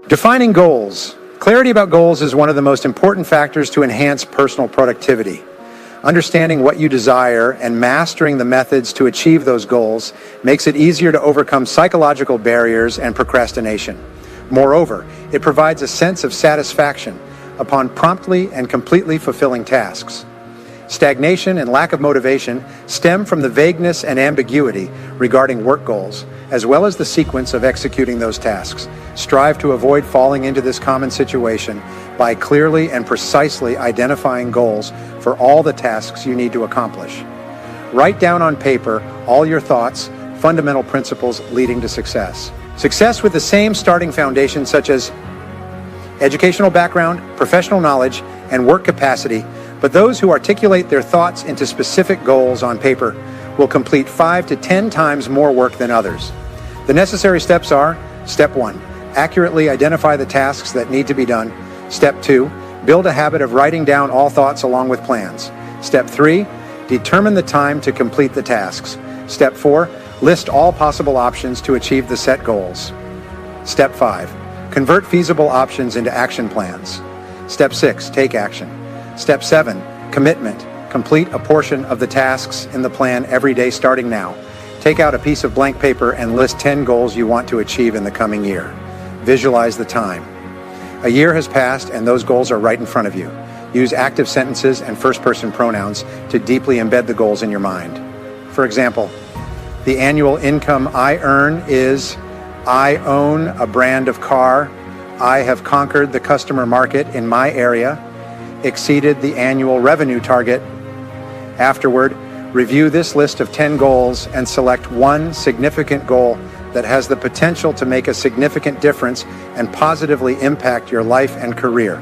Defining goals. Clarity about goals is one of the most important factors to enhance personal productivity. Understanding what you desire and mastering the methods to achieve those goals makes it easier to overcome psychological barriers and procrastination. Moreover, it provides a sense of satisfaction upon promptly and completely fulfilling tasks. Stagnation and lack of motivation stem from the vagueness and ambiguity regarding work goals, as well as the sequence of executing those tasks. Strive to avoid falling into this common situation by clearly and precisely identifying goals for all the tasks you need to accomplish. Write down on paper all your thoughts, fundamental principles leading to success. Success with the same starting foundation such as educational background, professional knowledge, and work capacity, but those who articulate their thoughts into specific goals on paper will complete 5 to 10 times more work than others. The necessary steps are: Step 1, accurately identify the tasks that need to be done. Step 2, build a habit of writing down all thoughts along with plans. Step 3, determine the time to complete the tasks. Step 4, list all possible options to achieve the set goals. Step 5, convert feasible options into action plans. Step 6, take action. Step 7, commitment. Complete a portion of the tasks in the plan every day starting now. Take out a piece of blank paper and list 10 goals you want to achieve in the coming year. Visualize the time. A year has passed and those goals are right in front of you. Use active sentences and first-person pronouns to deeply embed the goals in your mind. For example, the annual income I earn is: I own a brand of car. I have conquered the customer market in my area. Exceeded the annual revenue target. Afterward, review this list of 10 goals and select one significant goal that has the potential to make a significant difference and positively impact your life and career.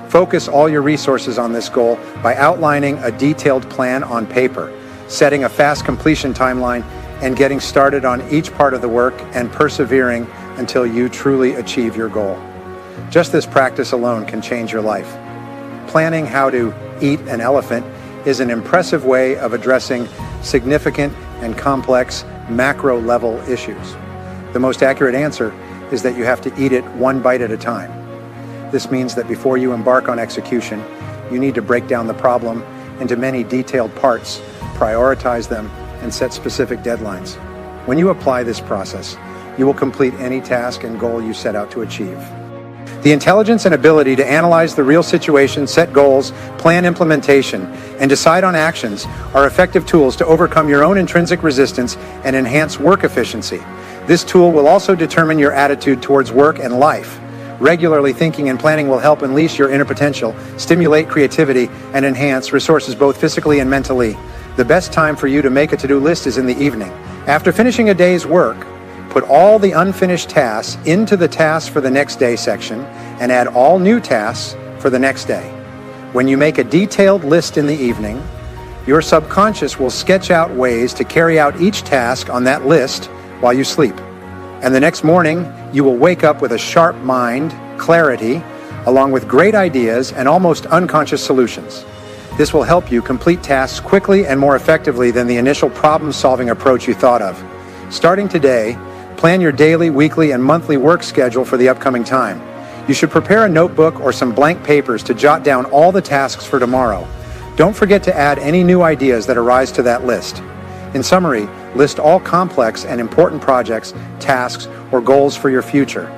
Focus all your resources on this goal by outlining a detailed plan on paper, setting a fast completion timeline, and getting started on each part of the work and persevering until you truly achieve your goal. Just this practice alone can change your life. Planning how to eat an elephant is an impressive way of addressing significant and complex macro-level issues. The most accurate answer is that you have to eat it one bite at a time. This means that before you embark on execution, you need to break down the problem into many detailed parts, prioritize them, and set specific deadlines. When you apply this process, you will complete any task and goal you set out to achieve. The intelligence and ability to analyze the real situation, set goals, plan implementation, and decide on actions are effective tools to overcome your own intrinsic resistance and enhance work efficiency. This tool will also determine your attitude towards work and life. Regularly thinking and planning will help unleash your inner potential, stimulate creativity, and enhance resources both physically and mentally. The best time for you to make a to-do list is in the evening. After finishing a day's work, put all the unfinished tasks into the tasks for the next day section and add all new tasks for the next day. When you make a detailed list in the evening, your subconscious will sketch out ways to carry out each task on that list while you sleep. And the next morning, you will wake up with a sharp mind, clarity, along with great ideas and almost unconscious solutions. This will help you complete tasks quickly and more effectively than the initial problem-solving approach you thought of. Starting today, plan your daily, weekly, and monthly work schedule for the upcoming time. You should prepare a notebook or some blank papers to jot down all the tasks for tomorrow. Don't forget to add any new ideas that arise to that list. In summary, list all complex and important projects, tasks, or goals for your future.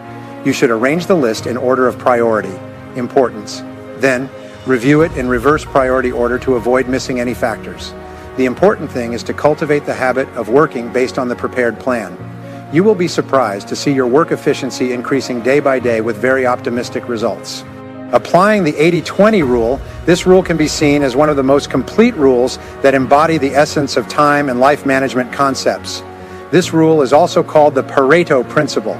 You should arrange the list in order of priority, importance. Then, review it in reverse priority order to avoid missing any factors. The important thing is to cultivate the habit of working based on the prepared plan. You will be surprised to see your work efficiency increasing day by day with very optimistic results. Applying the 80-20 rule, this rule can be seen as one of the most complete rules that embody the essence of time and life management concepts. This rule is also called the Pareto principle.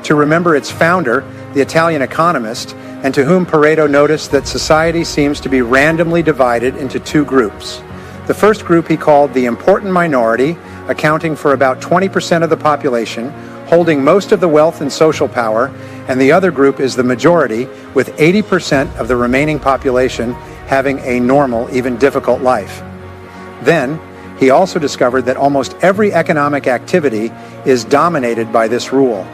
To remember its founder, the Italian economist, and to whom Pareto noticed that society seems to be randomly divided into two groups. The first group he called the important minority, accounting for about 20% of the population, holding most of the wealth and social power, and the other group is the majority, with 80% of the remaining population having a normal, even difficult life. Then, he also discovered that almost every economic activity is dominated by this rule.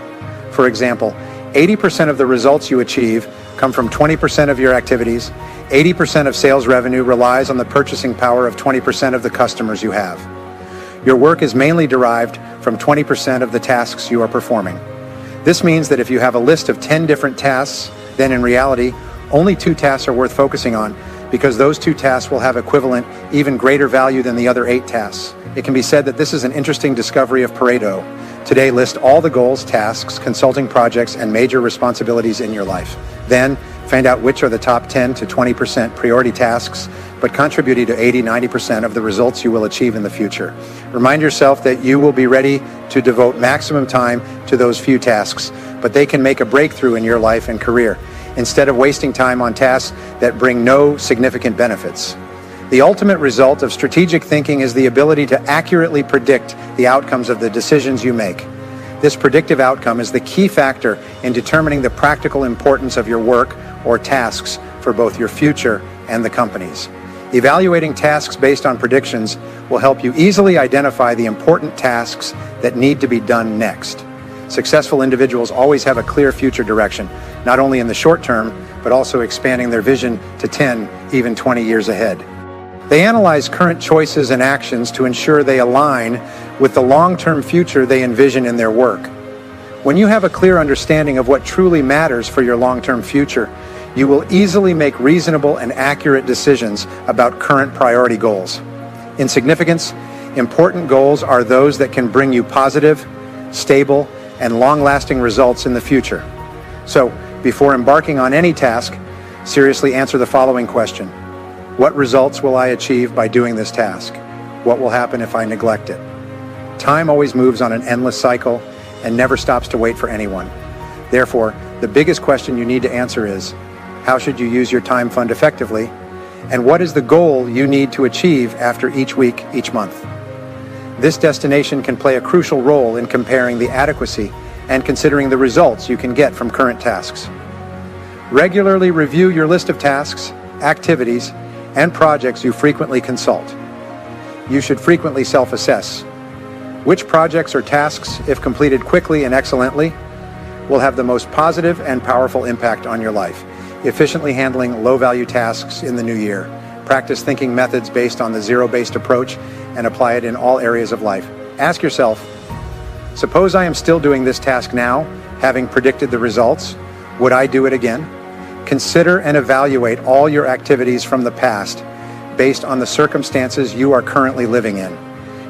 For example, 80% of the results you achieve come from 20% of your activities. 80% of sales revenue relies on the purchasing power of 20% of the customers you have. Your work is mainly derived from 20% of the tasks you are performing. This means that if you have a list of 10 different tasks, then in reality, only 2 tasks are worth focusing on, because those 2 tasks will have equivalent, even greater value than the other 8 tasks. It can be said that this is an interesting discovery of Pareto. Today, list all the goals, tasks, consulting projects, and major responsibilities in your life. Then, find out which are the top 10 to 20% priority tasks, but contributing to 80-90% of the results you will achieve in the future. Remind yourself that you will be ready to devote maximum time to those few tasks, but they can make a breakthrough in your life and career, instead of wasting time on tasks that bring no significant benefits. The ultimate result of strategic thinking is the ability to accurately predict the outcomes of the decisions you make. This predictive outcome is the key factor in determining the practical importance of your work or tasks for both your future and the company's. Evaluating tasks based on predictions will help you easily identify the important tasks that need to be done next. Successful individuals always have a clear future direction, not only in the short term, but also expanding their vision to 10, even 20 years ahead. They analyze current choices and actions to ensure they align with the long-term future they envision in their work. When you have a clear understanding of what truly matters for your long-term future, you will easily make reasonable and accurate decisions about current priority goals. In significance, important goals are those that can bring you positive, stable, and long-lasting results in the future. So, before embarking on any task, seriously answer the following question. What results will I achieve by doing this task? What will happen if I neglect it? Time always moves on an endless cycle and never stops to wait for anyone. Therefore, the biggest question you need to answer is, how should you use your time fund effectively? And what is the goal you need to achieve after each week, each month? This destination can play a crucial role in comparing the adequacy and considering the results you can get from current tasks. Regularly review your list of tasks, activities, and projects you frequently consult. You should frequently self-assess. Which projects or tasks, if completed quickly and excellently, will have the most positive and powerful impact on your life? Efficiently handling low-value tasks in the new year. Practice thinking methods based on the zero-based approach and apply it in all areas of life. Ask yourself, suppose I am still doing this task now, having predicted the results, would I do it again? Consider and evaluate all your activities from the past based on the circumstances you are currently living in.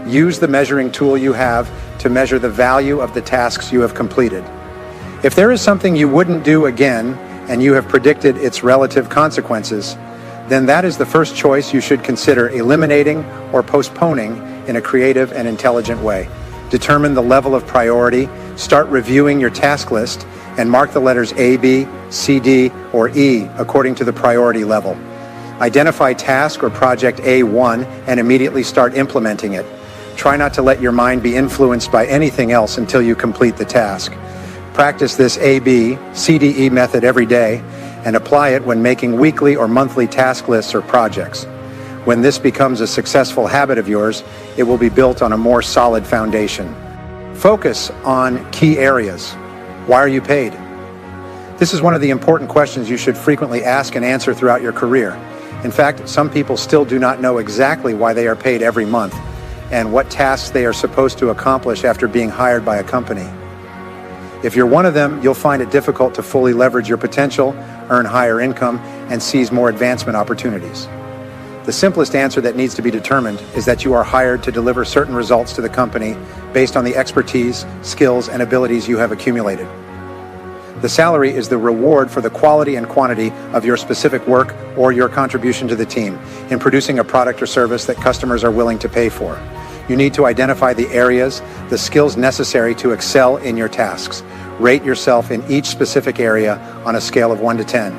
Use the measuring tool you have to measure the value of the tasks you have completed. If there is something you wouldn't do again and you have predicted its relative consequences, then that is the first choice you should consider eliminating or postponing in a creative and intelligent way. Determine the level of priority, start reviewing your task list, and mark the letters A, B, C, D, or E according to the priority level. Identify task or project A1 and immediately start implementing it. Try not to let your mind be influenced by anything else until you complete the task. Practice this A, B, C, D, E method every day and apply it when making weekly or monthly task lists or projects. When this becomes a successful habit of yours, it will be built on a more solid foundation. Focus on key areas. Why are you paid? This is one of the important questions you should frequently ask and answer throughout your career. In fact, some people still do not know exactly why they are paid every month and what tasks they are supposed to accomplish after being hired by a company. If you're one of them, you'll find it difficult to fully leverage your potential, earn higher income, and seize more advancement opportunities. The simplest answer that needs to be determined is that you are hired to deliver certain results to the company based on the expertise, skills, and abilities you have accumulated. The salary is the reward for the quality and quantity of your specific work or your contribution to the team in producing a product or service that customers are willing to pay for. You need to identify the areas, the skills necessary to excel in your tasks. Rate yourself in each specific area on a scale of 1 to 10.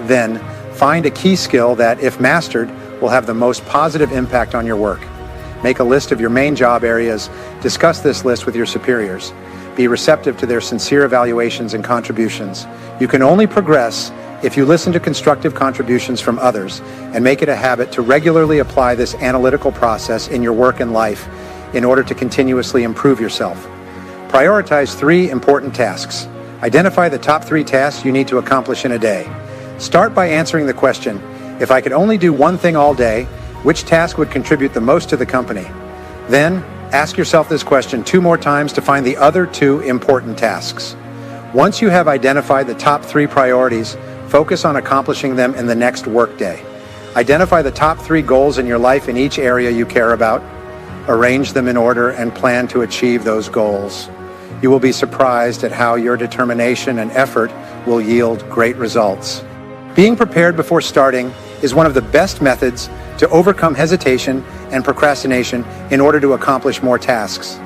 Then, find a key skill that, if mastered, will have the most positive impact on your work. Make a list of your main job areas. Discuss this list with your superiors. Be receptive to their sincere evaluations and contributions. You can only progress if you listen to constructive contributions from others and make it a habit to regularly apply this analytical process in your work and life in order to continuously improve yourself. Prioritize 3 important tasks. Identify the top 3 tasks you need to accomplish in a day. Start by answering the question, if I could only do one thing all day, which task would contribute the most to the company? Then, ask yourself this question 2 more times to find the other 2 important tasks. Once you have identified the top 3 priorities, focus on accomplishing them in the next workday. Identify the top 3 goals in your life in each area you care about. Arrange them in order and plan to achieve those goals. You will be surprised at how your determination and effort will yield great results. Being prepared before starting is one of the best methods to overcome hesitation and procrastination in order to accomplish more tasks.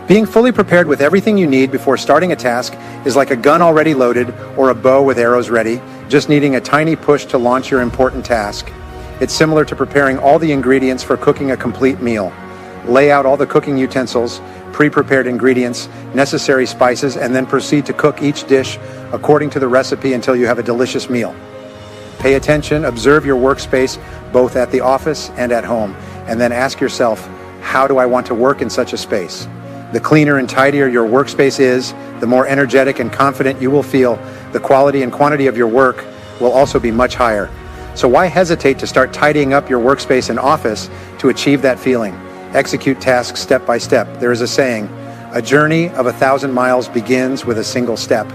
Being fully prepared with everything you need before starting a task is like a gun already loaded or a bow with arrows ready, just needing a tiny push to launch your important task. It's similar to preparing all the ingredients for cooking a complete meal. Lay out all the cooking utensils, pre-prepared ingredients, necessary spices, and then proceed to cook each dish according to the recipe until you have a delicious meal. Pay attention, observe your workspace both at the office and at home, and then ask yourself, how do I want to work in such a space? The cleaner and tidier your workspace is, the more energetic and confident you will feel. The quality and quantity of your work will also be much higher. So why hesitate to start tidying up your workspace and office to achieve that feeling? Execute tasks step by step. There is a saying, a journey of 1,000 miles begins with a single step.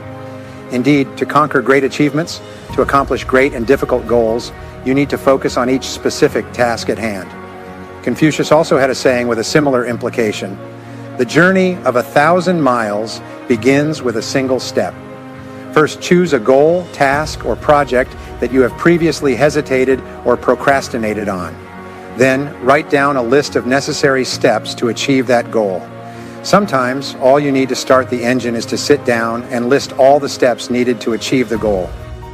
Indeed, to conquer great achievements, to accomplish great and difficult goals, you need to focus on each specific task at hand. Confucius also had a saying with a similar implication. The journey of 1,000 miles begins with a single step. First, choose a goal, task, or project that you have previously hesitated or procrastinated on. Then, write down a list of necessary steps to achieve that goal. Sometimes, all you need to start the engine is to sit down and list all the steps needed to achieve the goal.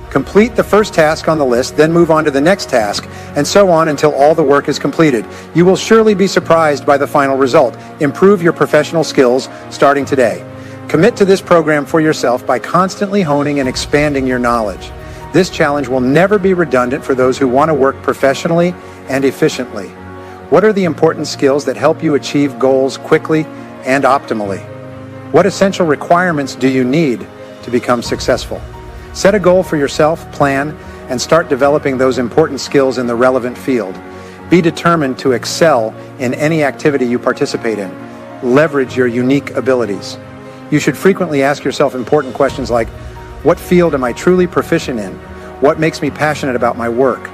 Complete the first task on the list, then move on to the next task, and so on until all the work is completed. You will surely be surprised by the final result. Improve your professional skills starting today. Commit to this program for yourself by constantly honing and expanding your knowledge. This challenge will never be redundant for those who want to work professionally and efficiently. What are the important skills that help you achieve goals quickly and optimally? What essential requirements do you need to become successful? Set a goal for yourself, plan, and start developing those important skills in the relevant field. Be determined to excel in any activity you participate in. Leverage your unique abilities. You should frequently ask yourself important questions like, what field am I truly proficient in? What makes me passionate about my work?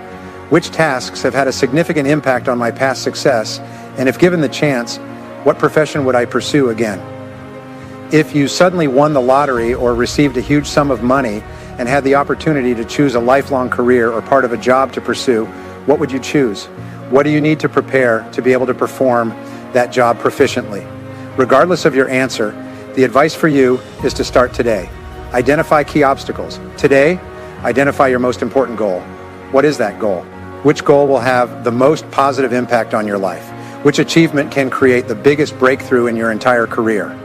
Which tasks have had a significant impact on my past success? And if given the chance, what profession would I pursue again? If you suddenly won the lottery or received a huge sum of money and had the opportunity to choose a lifelong career or part of a job to pursue, what would you choose? What do you need to prepare to be able to perform that job proficiently? Regardless of your answer, the advice for you is to start today. Identify key obstacles. Today, identify your most important goal. What is that goal? Which goal will have the most positive impact on your life? Which achievement can create the biggest breakthrough in your entire career?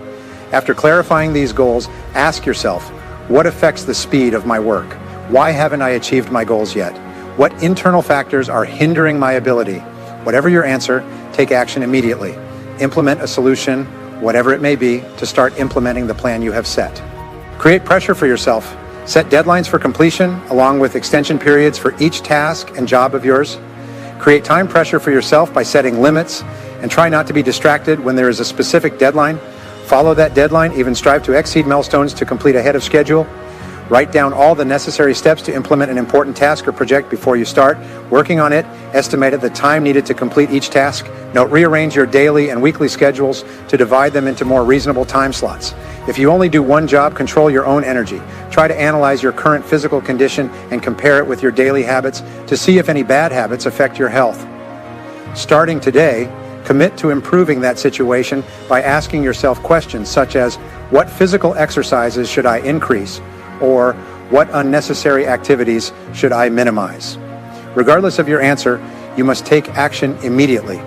After clarifying these goals, ask yourself, what affects the speed of my work? Why haven't I achieved my goals yet? What internal factors are hindering my ability? Whatever your answer, take action immediately. Implement a solution, whatever it may be, to start implementing the plan you have set. Create pressure for yourself. Set deadlines for completion, along with extension periods for each task and job of yours. Create time pressure for yourself by setting limits, and try not to be distracted when there is a specific deadline. Follow that deadline, even strive to exceed milestones to complete ahead of schedule. Write down all the necessary steps to implement an important task or project before you start working on it. Estimate the time needed to complete each task. Note, rearrange your daily and weekly schedules to divide them into more reasonable time slots. If you only do one job, control your own energy. Try to analyze your current physical condition and compare it with your daily habits to see if any bad habits affect your health. Starting today, commit to improving that situation by asking yourself questions such as, what physical exercises should I increase? Or what unnecessary activities should I minimize? Regardless of your answer, you must take action immediately.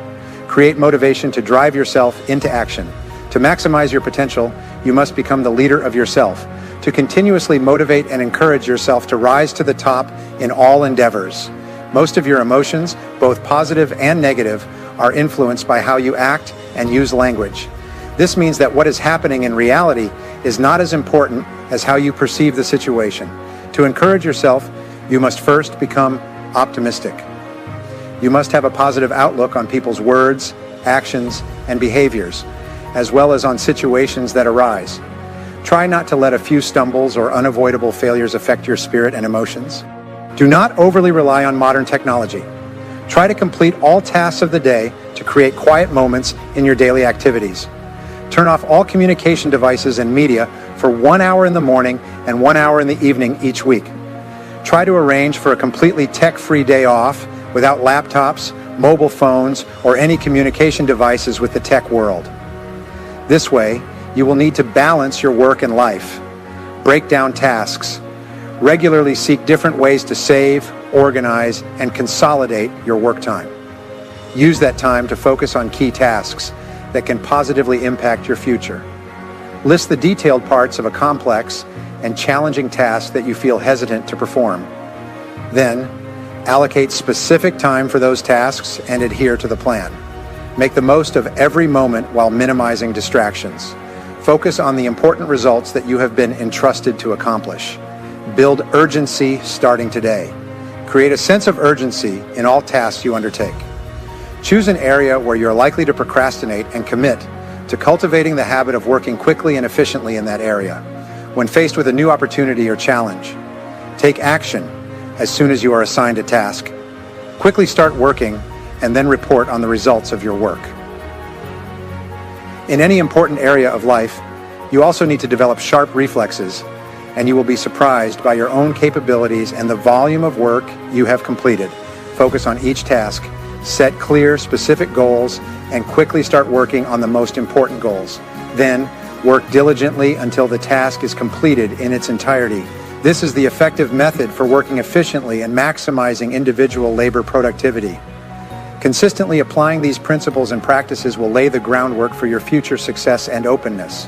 Create motivation to drive yourself into action. To maximize your potential, you must become the leader of yourself. To continuously motivate and encourage yourself to rise to the top in all endeavors. Most of your emotions, both positive and negative, are influenced by how you act and use language. This means that what is happening in reality is not as important as how you perceive the situation. To encourage yourself, you must first become optimistic. You must have a positive outlook on people's words, actions, and behaviors, as well as on situations that arise. Try not to let a few stumbles or unavoidable failures affect your spirit and emotions. Do not overly rely on modern technology. Try to complete all tasks of the day to create quiet moments in your daily activities. Turn off all communication devices and media for 1 hour in the morning and 1 hour in the evening each week. Try to arrange for a completely tech-free day off without laptops, mobile phones, or any communication devices with the tech world. This way, you will need to balance your work and life. Break down tasks. Regularly seek different ways to save, organize, and consolidate your work time. Use that time to focus on key tasks that can positively impact your future. List the detailed parts of a complex and challenging task that you feel hesitant to perform. Then, allocate specific time for those tasks and adhere to the plan. Make the most of every moment while minimizing distractions. Focus on the important results that you have been entrusted to accomplish. Build urgency starting today. Create a sense of urgency in all tasks you undertake. Choose an area where you're likely to procrastinate and commit to cultivating the habit of working quickly and efficiently in that area. When faced with a new opportunity or challenge, take action as soon as you are assigned a task. Quickly start working and then report on the results of your work. In any important area of life, you also need to develop sharp reflexes, and you will be surprised by your own capabilities and the volume of work you have completed. Focus on each task, set clear, specific goals, and quickly start working on the most important goals. Then, work diligently until the task is completed in its entirety. This is the effective method for working efficiently and maximizing individual labor productivity. Consistently applying these principles and practices will lay the groundwork for your future success and openness.